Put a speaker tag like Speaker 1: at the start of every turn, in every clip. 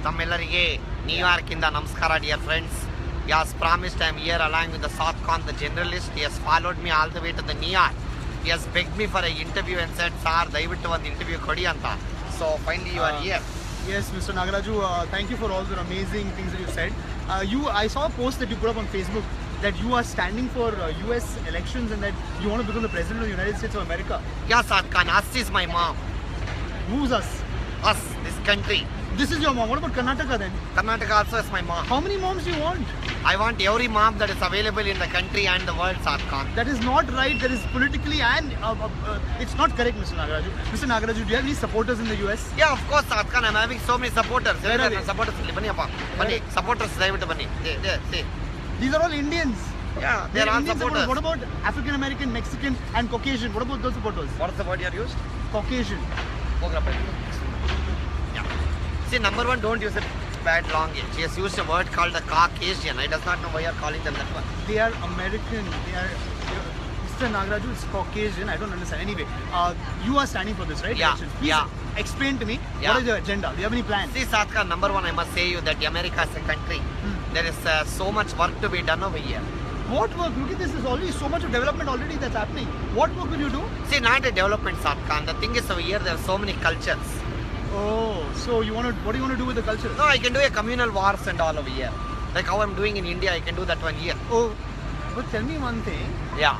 Speaker 1: ತಮ್ಮೆಲ್ಲರಿಗೆ ನ್ಯೂಯಾರ್ಕಿಂದ ನಮಸ್ಕಾರ dear friends. As promised, I am here along with the South Khan, the generalist. He has followed me all the way to the New York. He has begged me for an interview and said, "Sir, ದಯವಿಟ್ಟು ಒಂದು interview ಕೊಡಿ ಅಂತ." So finally you are here.
Speaker 2: Yes, Mr. Nagaraju, thank you for all the amazing things that you said. I saw a post that you put up on Facebook that you are standing for US elections and that you want to become the president of the United States of America.
Speaker 1: Yeah, South Khan, us is my mom.
Speaker 2: Who's us?
Speaker 1: Us, this country.
Speaker 2: This is your mom. What about Karnataka then?
Speaker 1: Karnataka also is my mom.
Speaker 2: How many moms do you want?
Speaker 1: I want every mom that is available in the country and the world, South Khan.
Speaker 2: That is not right. That is politically and it's not correct, Mr. Nagaraju. Mr. Nagaraju, do you have any supporters in the US?
Speaker 1: Yeah, of course, South Khan. I'm having so many supporters.
Speaker 2: Where are they?
Speaker 1: Supporters, ಬನ್ನಿ ಅಪ್ಪ ಬನ್ನಿ supporters ದಯವಿಟ್ಟು ಬನ್ನಿ. See.
Speaker 2: These are all Indians.
Speaker 1: Yeah, they are all
Speaker 2: Indian
Speaker 1: supporters.
Speaker 2: What about African American, Mexican and Caucasian? What about those supporters?
Speaker 1: What's the word you are used?
Speaker 2: Caucasian.
Speaker 1: ಹೋಗ್ರಪ್ಪ. Yeah. See, number one, don't use it bad long age. She has used a word called the Caucasian. I does not know why you are calling them that one.
Speaker 2: They are American. They are Mr. Nagaraju is Caucasian. I don't understand. Anyway, you are standing for this, right?
Speaker 1: Yeah,
Speaker 2: Elections. Please
Speaker 1: yeah.
Speaker 2: explain to me
Speaker 1: Yeah.
Speaker 2: what is your agenda. Do you have any plans?
Speaker 1: See, Satka, number one, I must say you that America is a country. There is so much work to be done over here.
Speaker 2: What work? Look at this. There's already so much of development already that's happening. What work will you do?
Speaker 1: See, not a development, Satka. The thing is over here, there are so many cultures.
Speaker 2: Oh, so you want to? What do you want to do with the culture?
Speaker 1: No, I can do a communal wars and all over here. Like how I'm doing in India, I can do that one here.
Speaker 2: Oh, but tell me one thing,
Speaker 1: Yeah,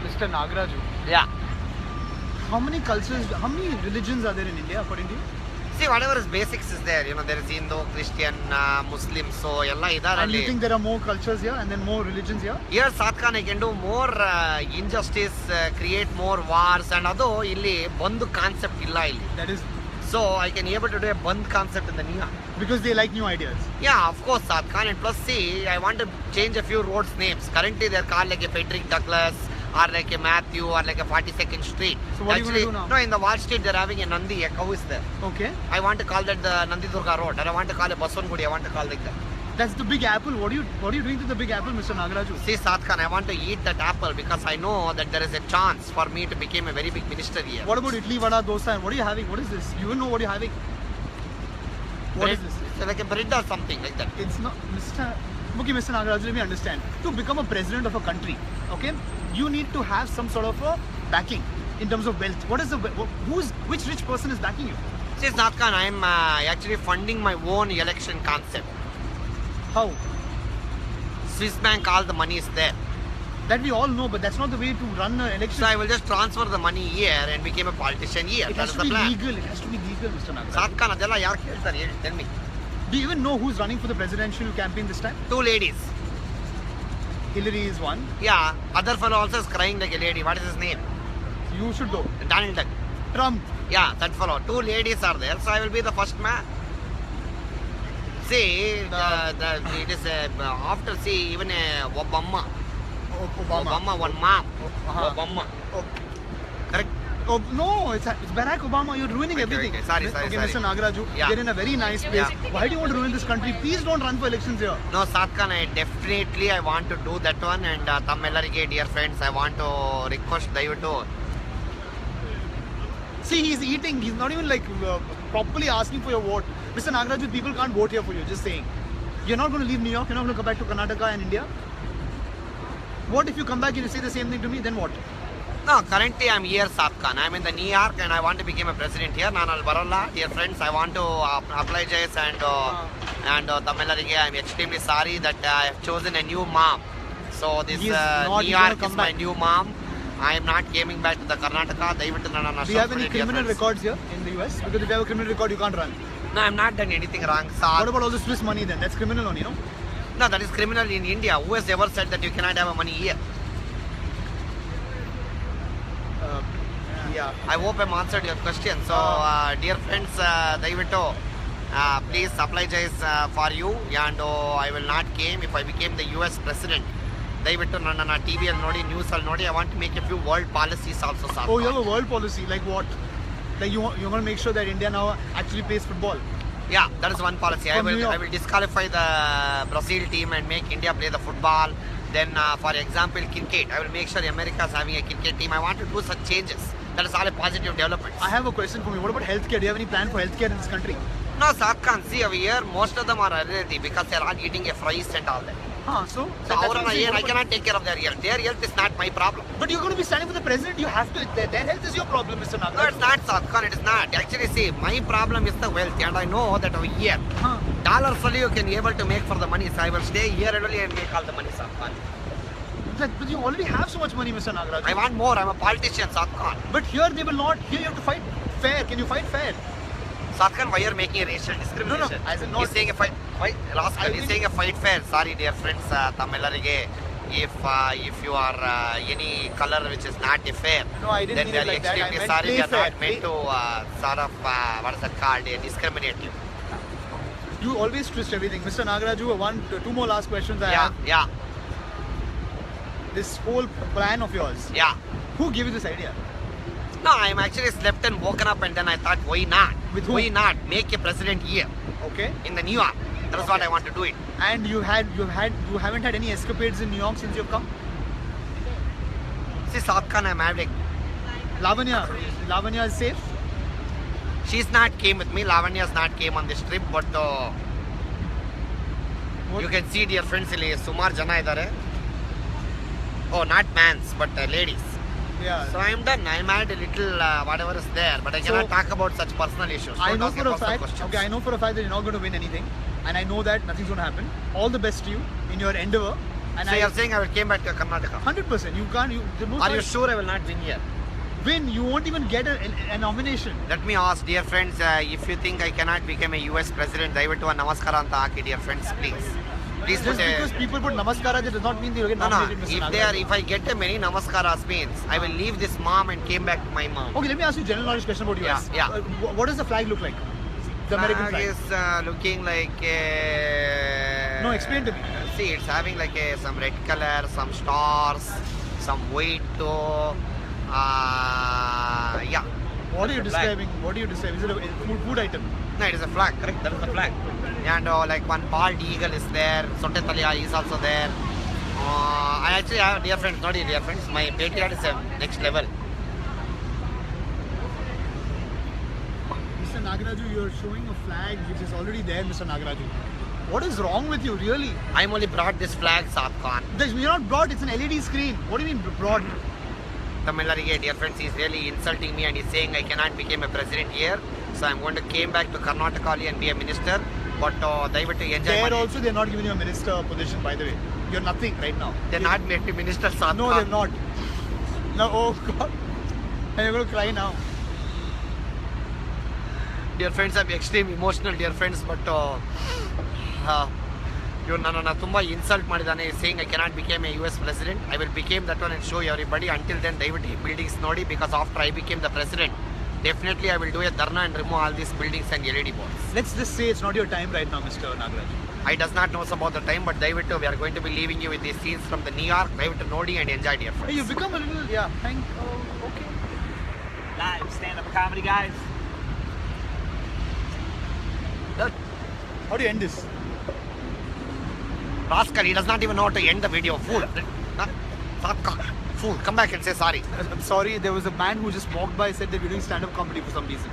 Speaker 2: Mr. Nagaraju.
Speaker 1: yeah.
Speaker 2: How many cultures? How many religions are there in India according to you?
Speaker 1: See, whatever is basics is there. You know, there is Hindu, Christian, Muslim, so ಎಲ್ಲ ಇದಾರೆ
Speaker 2: And you
Speaker 1: ಅಲ್ಲಿ.
Speaker 2: think there are more cultures here and then more religions here?
Speaker 1: Here, Satkan, I can do more injustice, create more wars, and ಅದು ಇಲ್ಲಿ ಬಂದು concept ಇಲ್ಲ ಇಲ್ಲಿ.
Speaker 2: That is
Speaker 1: So I can able to do a band concept in the New York.
Speaker 2: because they like new ideas.
Speaker 1: Yeah, of course, Satkan. And plus, see, I want to change a few roads names. Currently, they're called like a Frederick Douglass, or like a Matthew, or like a 42nd Street.
Speaker 2: So what are you gonna do now?
Speaker 1: No, in the Wall Street, they're having a Nandi, a cow is there.
Speaker 2: Okay.
Speaker 1: I want to call that the Nandi Durga Road, and I want to call it Baswangudi. I want to call like that.
Speaker 2: That's the Big Apple. What are you doing to the Big Apple, Mr. Nagaraju?
Speaker 1: See, Satkan, I want to eat that apple because I know that there is a chance for me to become a very big minister here.
Speaker 2: What about idli, vada, dosa? And what are you having? What is this? You know what you're having? What is this?
Speaker 1: It's like a bread or something like that.
Speaker 2: It's not, Mr. Okay, Mr. Nagaraju, let me understand. To become a president of a country, okay, you need to have some sort of a backing in terms of wealth. What is the which rich person is backing you?
Speaker 1: See, Satkan, I am actually funding my own election concept.
Speaker 2: How?
Speaker 1: Swiss Bank, all the money is there.
Speaker 2: That we all know, but that's not the way to run an election.
Speaker 1: So I will just transfer the money here and become a politician here.
Speaker 2: It
Speaker 1: That
Speaker 2: has
Speaker 1: is
Speaker 2: to
Speaker 1: the
Speaker 2: be
Speaker 1: plan.
Speaker 2: legal. It has to be legal, Mr. Nagaraju.
Speaker 1: Satkan, ಅದೆಲ್ಲ ಯಾರು ಕೇಳ್ತಾರೆ ಹೇಳಿ, tell me.
Speaker 2: Do you even know who's running for the presidential campaign this time?
Speaker 1: Two ladies.
Speaker 2: Hillary is one.
Speaker 1: Yeah, other fellow also is crying like a lady. What is his name?
Speaker 2: You should go.
Speaker 1: Donald Duck.
Speaker 2: Trump.
Speaker 1: Yeah, that fellow. Two ladies are there, so I will be the first man. See, it is after see even Obama.
Speaker 2: Obama.
Speaker 1: One mom.
Speaker 2: Uh-huh.
Speaker 1: Obama.
Speaker 2: Oh,
Speaker 1: Correct.
Speaker 2: oh, no, it's Barack Obama. You're ruining
Speaker 1: Okay,
Speaker 2: everything.
Speaker 1: okay. Sorry.
Speaker 2: Okay, Mr. Nagaraju,
Speaker 1: Yeah.
Speaker 2: you're in a very nice place.
Speaker 1: Yeah.
Speaker 2: Why do you want to ruin this country? Please don't run for elections here.
Speaker 1: No, Satkan, I want to do that one, and ತಮ್ಮೆಲ್ಲರಿಗೆ dear friends, I want to request ದಯವಿಟ್ಟು.
Speaker 2: See, he's eating. He's not even like properly asking for your vote. Mr. Nagaraju, people can't vote here for you. Just saying. You're not going to leave New York. You're not going to come back to Karnataka and India. What if you come back and you say the same thing to me? Then what?
Speaker 1: No, currently I'm here, Satkan. I'm in the New York and I want to become a president here. ನಾನು ಅಲ್ಲಿ ಬರಲ್ಲ, dear friends. I want to apologize and ತಮ್ಮೆಲ್ಲರಿಗೆ I'm extremely sorry that I have chosen a new mom. So this
Speaker 2: He's not
Speaker 1: New
Speaker 2: even
Speaker 1: York
Speaker 2: come
Speaker 1: is my
Speaker 2: back.
Speaker 1: new mom. I am not coming back to the Karnataka. ದಯವಿಟ್ಟು ನನ್ನನ್ನು
Speaker 2: Do you have any
Speaker 1: ಕ್ಷಮಿಸಿ, dear
Speaker 2: criminal
Speaker 1: friends.
Speaker 2: records here in the US? Because if you have a criminal record, you can't run.
Speaker 1: No, I'm not done anything wrong,
Speaker 2: What
Speaker 1: Sat.
Speaker 2: about all the Swiss money then? That's criminal only, no?
Speaker 1: No, that is criminal in India. Who has ever said that you cannot have money here?
Speaker 2: Yeah.
Speaker 1: I hope I'm answered your question. So, dear friends, ದಯವಿಟ್ಟು please apologize for you and I will not came if I became the US president. ದಯವಿಟ್ಟು ನನ್ನನ್ನು ಟಿವಿಯಲ್ಲಿ ನೋಡಿ, ನ್ಯೂಸಲ್ಲಿ ನೋಡಿ. I want to make a few world policies also, sir.
Speaker 2: Oh, you have a world policy. Like what? Like you're going to make sure that India now actually plays football.
Speaker 1: Yeah, that is one policy.
Speaker 2: From New York.
Speaker 1: I will disqualify the Brazil team and make India play the football. Then, for example, cricket. I will make sure America is having a cricket team. I want to do such changes. That is all a positive development.
Speaker 2: I have a question for you. What about healthcare? Do you have any plan for healthcare in this country?
Speaker 1: No, South Khan, see over here, most of them are unhealthy because they are all eating a fries and all that.
Speaker 2: Huh,
Speaker 1: So
Speaker 2: so that's what I'm saying.
Speaker 1: I cannot take care of their health. Their health is not my problem.
Speaker 2: But you're going to be standing for the president. You have to. Their health is your problem, Mr.
Speaker 1: No,
Speaker 2: Nagaraj.
Speaker 1: it's not, South Khan. It is not. Actually, see, my problem is the wealth, and I know that over here,
Speaker 2: Huh.
Speaker 1: dollars only you can be able to make for the money. So I will stay here and only and make all the money, South Khan.
Speaker 2: But you already have so much money, Mr. Nagaraj.
Speaker 1: I want more. I'm a politician, South Khan.
Speaker 2: But here they will not. Here you have to fight fair. Can you fight fair?
Speaker 1: South Khan, why you're making a racial discrimination?
Speaker 2: I said not-
Speaker 1: He's saying a fight Rascal,
Speaker 2: I
Speaker 1: he's
Speaker 2: will-
Speaker 1: saying a fight fair. Sorry, dear friends, Tamillarige, if you are any color which is not a fair,
Speaker 2: No, I didn't
Speaker 1: then
Speaker 2: mean
Speaker 1: we
Speaker 2: it
Speaker 1: are
Speaker 2: like that. I
Speaker 1: extremely
Speaker 2: meant
Speaker 1: sorry.
Speaker 2: play
Speaker 1: We are
Speaker 2: fair.
Speaker 1: not meant to sort of what is that called? Discriminate you.
Speaker 2: You always twist everything, Mr. Nagaraju. Two more last questions. I have.
Speaker 1: Yeah.
Speaker 2: This whole plan of yours.
Speaker 1: Yeah.
Speaker 2: Who gave you this idea?
Speaker 1: No, I'm actually slept and woken up and then I thought, why not?
Speaker 2: With whom?
Speaker 1: Why not make a president here
Speaker 2: Okay.
Speaker 1: in the New York? That is what I want to do it.
Speaker 2: And you haven't had any escapades in New York since you've come?
Speaker 1: See, South Khan, I'm having.
Speaker 2: Lavanya is safe?
Speaker 1: She's not came with me. Lavanya's not came on this trip, but
Speaker 2: What?
Speaker 1: you can see, dear friends, ಇಲ್ಲಿ ಸುಮಾರು ಜನ ಇದ್ದಾರೆ. Oh, not mans, but ladies.
Speaker 2: Yeah.
Speaker 1: So I'm done. I'm had a little whatever is there, but I cannot
Speaker 2: So-
Speaker 1: talk about such personal issues.
Speaker 2: I
Speaker 1: Don't
Speaker 2: know
Speaker 1: ask
Speaker 2: for a
Speaker 1: personal
Speaker 2: fact.
Speaker 1: questions.
Speaker 2: Okay, I know for a fact that you're not going to win anything, and I know that nothing's going to happen. All the best to you in your endeavor. And
Speaker 1: So you're saying I will came back to Karnataka?
Speaker 2: 100%. You can't. There's no
Speaker 1: Are you
Speaker 2: fight.
Speaker 1: sure I will not win here?
Speaker 2: Win. You won't even get a nomination.
Speaker 1: Let me ask, dear friends, if you think I cannot become a US president, ದಯವಿಟ್ಟು ಒಂದು ನಮಸ್ಕಾರ ಅಂತ ಹಾಕಿ, dear friends, please. Please
Speaker 2: Just
Speaker 1: put a...
Speaker 2: because people put namaskara, that does not mean they'll get
Speaker 1: No,
Speaker 2: nominated, Mr. Nagaraj.
Speaker 1: if I get a many namaskaras means, I will leave this mom and came back to my mom.
Speaker 2: Okay, let me ask you a general knowledge question about US.
Speaker 1: Yeah.
Speaker 2: What does the flag look like? The American
Speaker 1: Flag
Speaker 2: flag.
Speaker 1: is looking like a...
Speaker 2: No, explain to me.
Speaker 1: See, it's having like some red color, some stars, some white toe. Yeah.
Speaker 2: What are you
Speaker 1: It's a flag.
Speaker 2: describing? What are you describing? Is it a food item?
Speaker 1: No, it is a flag, correct? That is the flag. And like one bald eagle is there. Sotte Talia is also there. I actually have dear friends, not dear friends. My patriot is next level.
Speaker 2: Mr. Nagaraju, you're showing a flag which is already there, Mr. Nagaraju. What is wrong with you, really?
Speaker 1: I'm only brought this flag, South Khan.
Speaker 2: You're not broad, it's an LED screen. What do you mean broad?
Speaker 1: Tamillarige, dear friends, he's really insulting me and he's saying I cannot become a president here. So I'm going to came back to Karnataka and be a minister. But ದಯವಿಟ್ಟು enjoy
Speaker 2: There
Speaker 1: money.
Speaker 2: also, they're not giving you a minister position, by the way. You're nothing right now.
Speaker 1: They're not made me minister, South
Speaker 2: No,
Speaker 1: Khan.
Speaker 2: they're not. No, oh God. And you're going to cry now.
Speaker 1: Dear friends, I'm extreme emotional, dear friends, but ಇವ್ರು ನನ್ನನ್ನು ತುಂಬ insult ಮಾಡಿದ್ದಾನೆ saying I cannot became A US president. I will become that one and show everybody. Until then, ದಯವಿಟ್ಟು ಈ buildings ನೋಡಿ, because after I became the president, definitely I will do a dharna and remove all these buildings and LED boards.
Speaker 2: Let's just say it's not your time right now, Mr. Nagaraj.
Speaker 1: I does not know about the time, but ದಯವಿಟ್ಟು we are going to be leaving you with these scenes from the New York. ದಯವಿಟ್ಟು ನೋಡಿ and enjoy, dear
Speaker 2: Hey,
Speaker 1: friends.
Speaker 2: you become a little, okay.
Speaker 3: Live stand-up comedy, guys.
Speaker 2: How do you end this?
Speaker 1: Rascal, he does not even know how to end the video. Fool. South Khan. Fool. Come back and say sorry.
Speaker 2: I'm sorry, there was a man who just walked by and said that we're doing stand-up comedy for some reason.